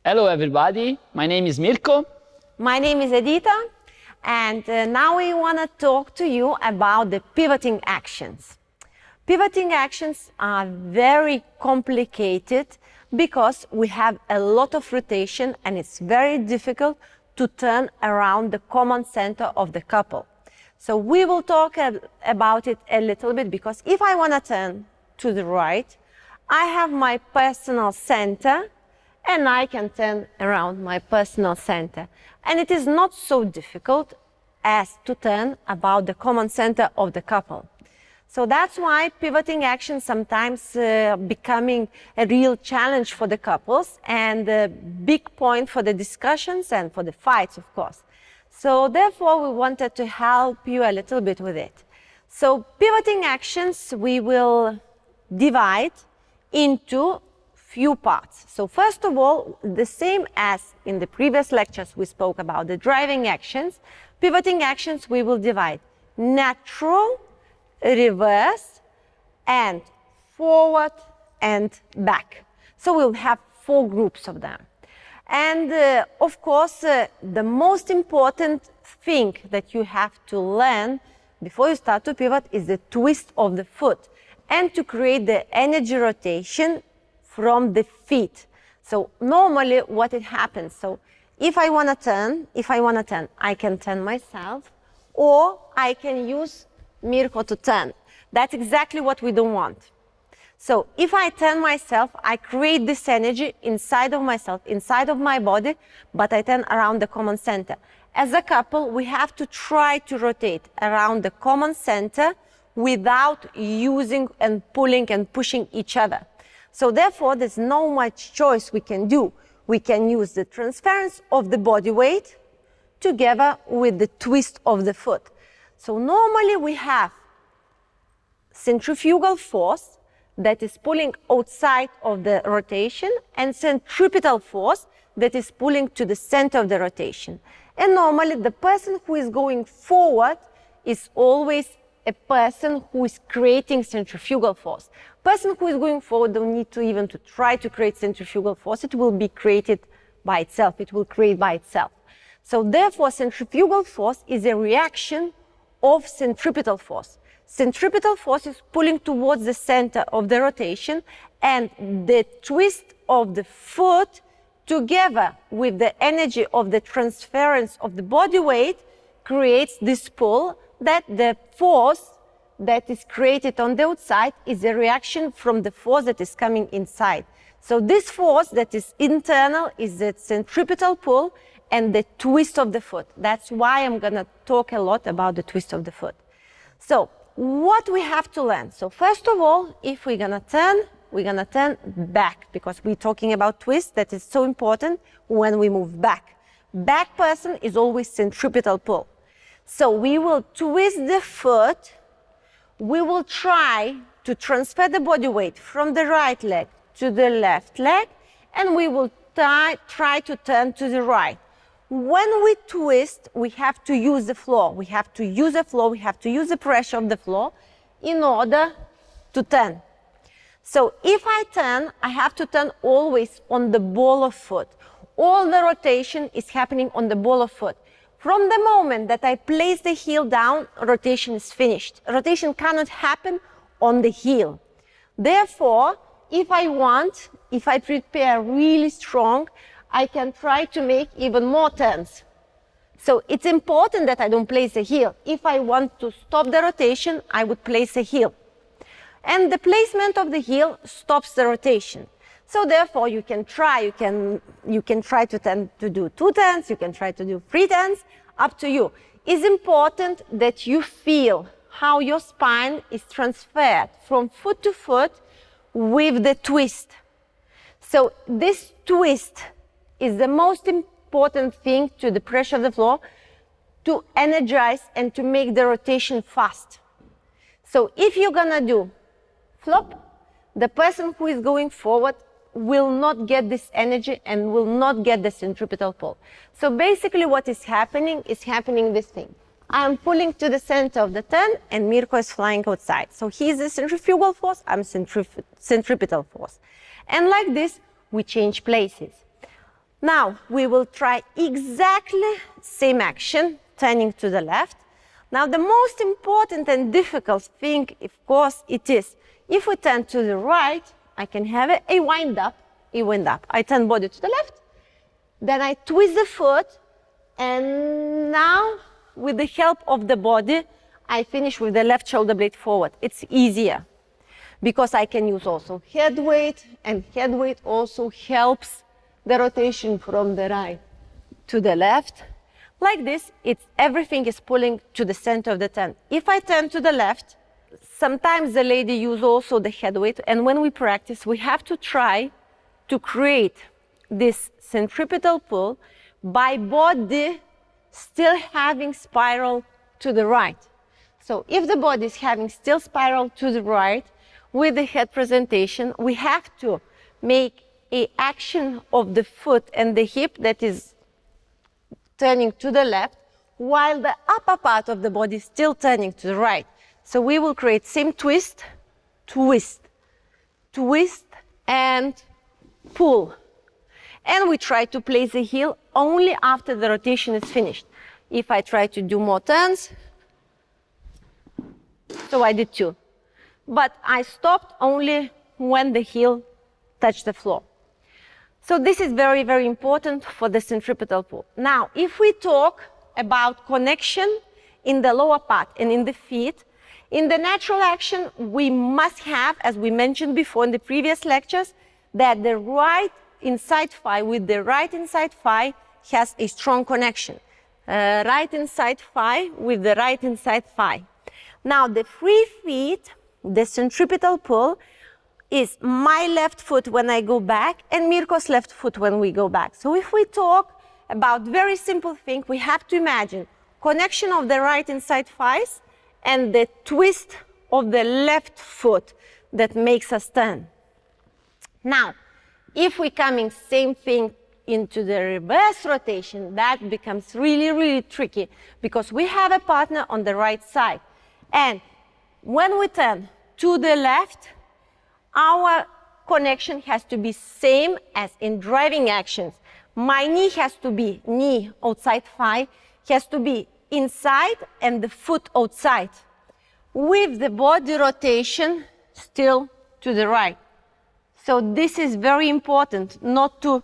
Hello everybody, my name is Mirko. My name is Edita, and now we want to talk to you about the pivoting actions. Pivoting actions are very complicated because we have a lot of rotation and it's very difficult to turn around the common center of the couple. So we will talk about it a little bit, because if I want to turn to the right, I have my personal center and I can turn around my personal center. And it is not so difficult as to turn about the common center of the couple. So that's why pivoting action sometimes becoming a real challenge for the couples and a big point for the discussions and for the fights, of course. So therefore, we wanted to help you a little bit with it. So pivoting actions, we will divide into few parts. So first of all, the same as in the previous lectures we spoke about the driving actions, pivoting actions we will divide natural, reverse, and forward and back. So we'll have 4 groups of them. And of course, the most important thing that you have to learn before you start to pivot is the twist of the foot and to create the energy rotation from the feet. So normally what it happens, so if I want to turn, I can turn myself, or I can use Mirko to turn. That's exactly what we don't want. So if I turn myself, I create this energy inside of myself, inside of my body, but I turn around the common center. As a couple, we have to try to rotate around the common center without using and pulling and pushing each other. So therefore, there's no much choice we can do. We can use the transference of the body weight together with the twist of the foot. So normally we have centrifugal force that is pulling outside of the rotation and centripetal force that is pulling to the center of the rotation. And normally the person who is going forward is always a person who is creating centrifugal force. Person who is going forward don't need to even to try to create centrifugal force. It will be created by itself. It will create by itself. So therefore, centrifugal force is a reaction of centripetal force. Centripetal force is pulling towards the center of the rotation, and the twist of the foot together with the energy of the transference of the body weight creates this pull, that the force that is created on the outside is a reaction from the force that is coming inside. So this force that is internal is the centripetal pull and the twist of the foot. That's why I'm going to talk a lot about the twist of the foot. So what we have to learn. So first of all, if we're going to turn back, because we're talking about twist that is so important when we move back. Back person is always centripetal pull. So we will twist the foot. We will try to transfer the body weight from the right leg to the left leg, and we will try to turn to the right. When we twist, we have to use the floor. We have to use the floor. We have to use the pressure of the floor in order to turn. So if I turn, I have to turn always on the ball of foot. All the rotation is happening on the ball of foot. From the moment that I place the heel down, rotation is finished. Rotation cannot happen on the heel. Therefore, if I prepare really strong, I can try to make even more turns. So it's important that I don't place the heel. If I want to stop the rotation, I would place the heel. And the placement of the heel stops the rotation. So therefore, you can try to do 2 turns, you can try to do 3 turns, up to you. It's important that you feel how your spine is transferred from foot to foot with the twist. So this twist is the most important thing to the pressure of the floor to energize and to make the rotation fast. So if you're gonna do flop, the person who is going forward will not get this energy and will not get the centripetal pull. So basically what is happening this thing. I'm pulling to the center of the turn and Mirko is flying outside. So he's the centrifugal force, I'm centripetal force. And like this, we change places. Now, we will try exactly same action, turning to the left. Now, the most important and difficult thing, of course, it is, if we turn to the right, I can have a wind up, I turn body to the left, then I twist the foot, and now, with the help of the body, I finish with the left shoulder blade forward. It's easier, because I can use also head weight, and head weight also helps the rotation from the right to the left. Like this, everything is pulling to the center of the tent. If I turn to the left, sometimes the lady use also the head weight, and when we practice, we have to try to create this centripetal pull by body still having spiral to the right. So if the body is having still spiral to the right, with the head presentation, we have to make an action of the foot and the hip that is turning to the left, while the upper part of the body is still turning to the right. So we will create same twist, twist, twist, and pull. And we try to place the heel only after the rotation is finished. If I try to do more turns, so I did 2. But I stopped only when the heel touched the floor. So this is very, very important for the centripetal pull. Now, if we talk about connection in the lower part and in the feet, in the natural action, we must have, as we mentioned before in the previous lectures, that the right inside thigh with the right inside thigh has a strong connection. Right inside thigh with the right inside thigh. Now, the free feet, the centripetal pull, is my left foot when I go back and Mirko's left foot when we go back. So if we talk about very simple thing, we have to imagine connection of the right inside thighs and the twist of the left foot that makes us turn. Now, if we're coming same thing into the reverse rotation, that becomes really, really tricky because we have a partner on the right side. And when we turn to the left, our connection has to be same as in driving actions. My knee has to be knee outside thigh, has to be inside and the foot outside, with the body rotation still to the right. So this is very important, not to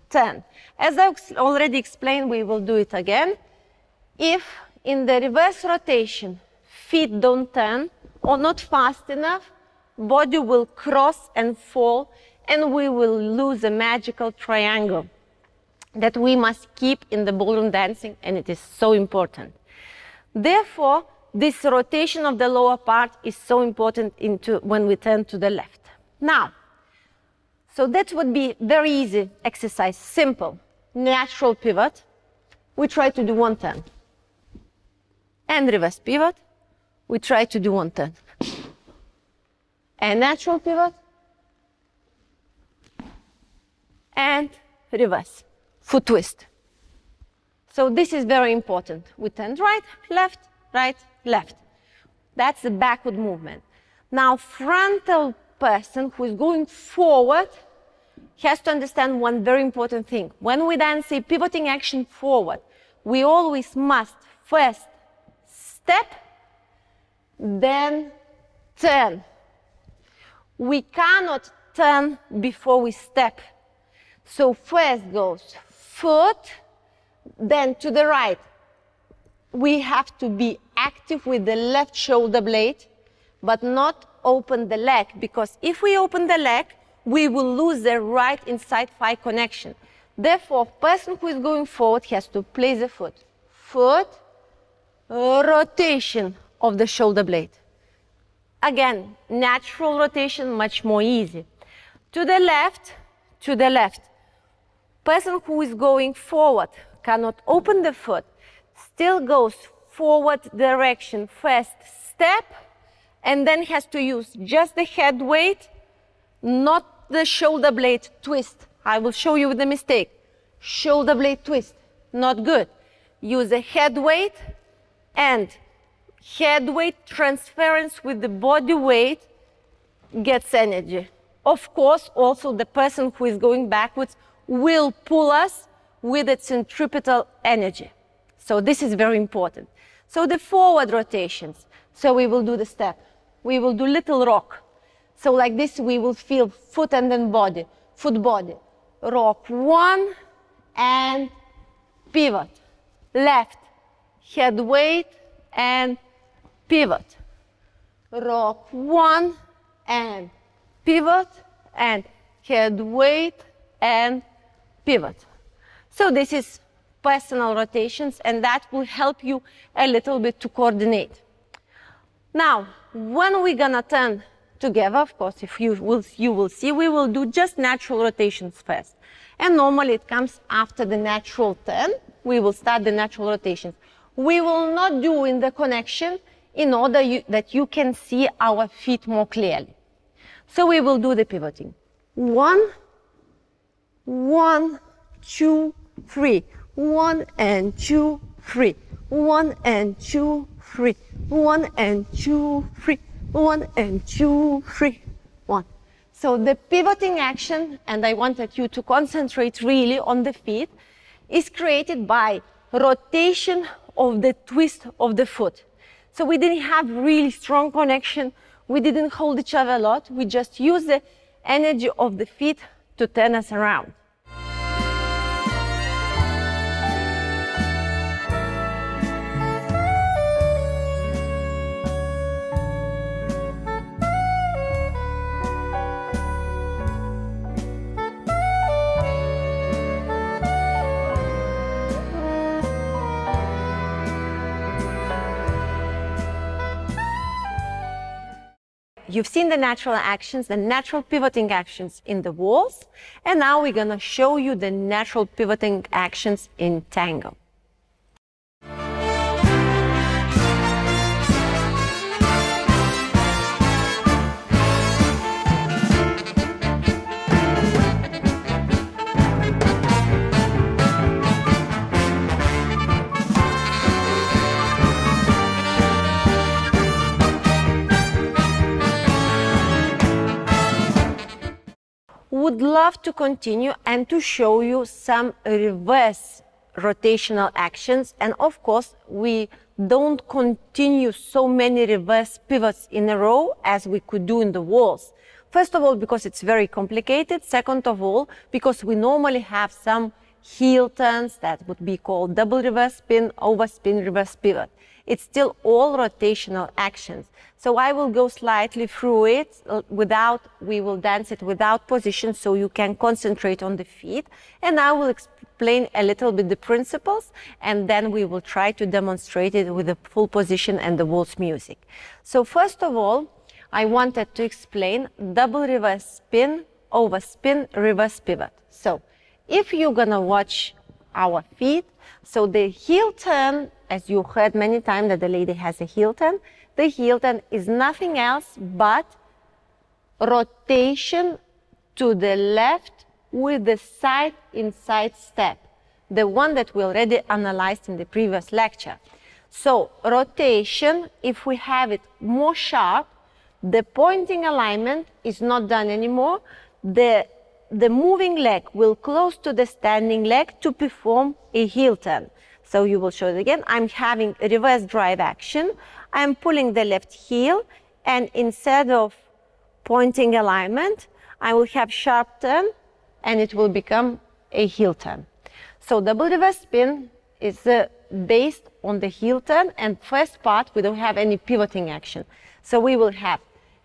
turn. As I already explained, we will do it again. If in the reverse rotation, feet don't turn or not fast enough, body will cross and fall, and we will lose a magical triangle that we must keep in the ballroom dancing, and it is so important. Therefore, this rotation of the lower part is so important when we turn to the left. Now, so that would be very easy exercise, simple, natural pivot. We try to do 1 turn. And reverse pivot, we try to do 1 turn. And natural pivot, and reverse, foot twist. So this is very important. We turn right, left, left. That's the backward movement. Now, frontal person who is going forward has to understand one very important thing. When we dance a pivoting action forward, we always must first step, then turn. We cannot turn before we step. So first goes foot, then to the right. We have to be active with the left shoulder blade, but not open the leg, because if we open the leg, we will lose the right inside thigh connection. Therefore, person who is going forward has to place the foot. Foot, rotation of the shoulder blade. Again, natural rotation, much more easy. To the left, to the left. Person who is going forward cannot open the foot, still goes forward direction, first step, and then has to use just the head weight, not the shoulder blade twist. I will show you the mistake. Shoulder blade twist, not good. Use a head weight and head weight transference with the body weight gets energy. Of course, also the person who is going backwards will pull us with its centripetal energy. So this is very important. So the forward rotations. So we will do the step. We will do little rock. So like this, we will feel foot and then body, foot, body. Rock 1 and pivot. Left, head weight and pivot. Rock 1 and pivot and head weight and pivot. So this is personal rotations, and that will help you a little bit to coordinate. Now, when we're gonna turn together, of course, if you will see, we will do just natural rotations first. And normally it comes after the natural turn. We will start the natural rotations. We will not do in the connection in order that you can see our feet more clearly. So we will do the pivoting. 1, 1, 2, 3. 1 and 2, 3. 1 and 2, 3. 1 and 2, 3. 1 and 2, 3. 1. So the pivoting action, and I wanted you to concentrate really on the feet, is created by rotation of the twist of the foot. So we didn't have really strong connection. We didn't hold each other a lot. We just used the energy of the feet to turn us around. You've seen the natural actions, the natural pivoting actions in the walls, and now we're gonna show you the natural pivoting actions in tango. Would love to continue and to show you some reverse rotational actions, and of course we don't continue so many reverse pivots in a row as we could do in the walls. First of all, because it's very complicated. Second of all, because we normally have some heel turns that would be called double reverse spin, overspin, reverse pivot. It's still all rotational actions. So I will go slightly through it we will dance it without position so you can concentrate on the feet. And I will explain a little bit the principles, and then we will try to demonstrate it with the full position and the waltz music. So first of all, I wanted to explain double reverse spin, overspin, reverse pivot. So if you're gonna watch our feet, so the heel turn, as you heard many times that the lady has a heel turn, the heel turn is nothing else but rotation to the left with the side inside step, the one that we already analyzed in the previous lecture. So rotation, if we have it more sharp, the pointing alignment is not done anymore. The moving leg will close to the standing leg to perform a heel turn. So you will show it again. I'm having a reverse drive action. I'm pulling the left heel, and instead of pointing alignment, I will have sharp turn, and it will become a heel turn. So double reverse spin is based on the heel turn, and first part, we don't have any pivoting action. So we will have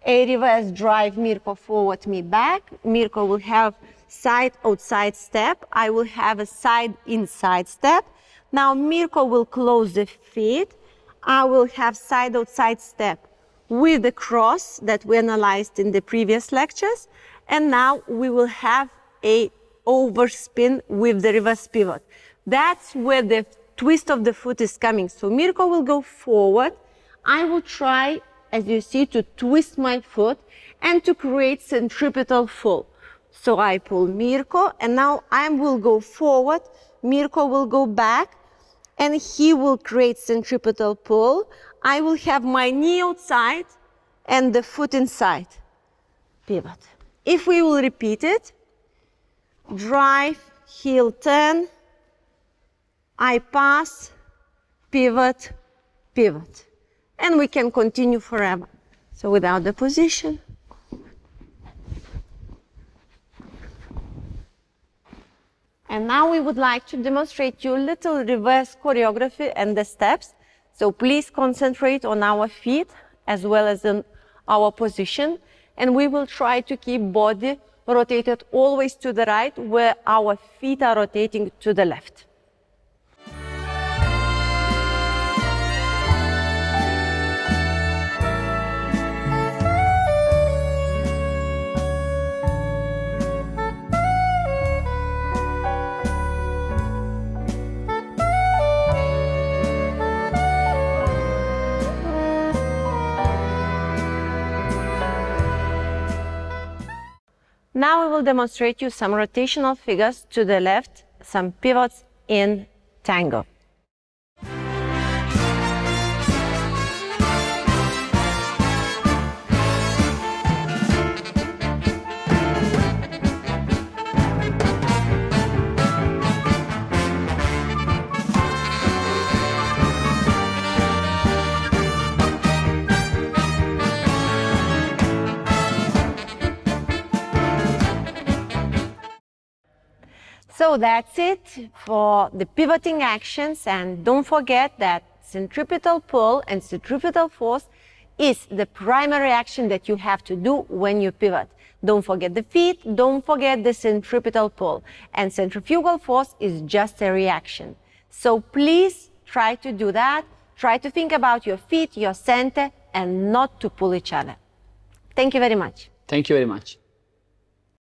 a reverse drive, Mirko forward, me back. Mirko will have side outside step. I will have a side inside step. Now Mirko will close the feet. I will have side outside step with the cross that we analyzed in the previous lectures. And now we will have a overspin with the reverse pivot. That's where the twist of the foot is coming. So Mirko will go forward. I will try, as you see, to twist my foot and to create centripetal pull. So I pull Mirko, and now I will go forward. Mirko will go back, and he will create centripetal pull. I will have my knee outside and the foot inside. Pivot. If we will repeat it, drive, heel turn, I pass, pivot, pivot. And we can continue forever. So without the position. And now we would like to demonstrate you a little reverse choreography and the steps. So please concentrate on our feet as well as on our position. And we will try to keep body rotated always to the right where our feet are rotating to the left. Now we will demonstrate you some rotational figures to the left, some pivots in tango. So that's it for the pivoting actions, and don't forget that centripetal pull and centripetal force is the primary action that you have to do when you pivot. Don't forget the feet, don't forget the centripetal pull, and centrifugal force is just a reaction. So please try to do that, try to think about your feet, your center, and not to pull each other. Thank you very much. Thank you very much.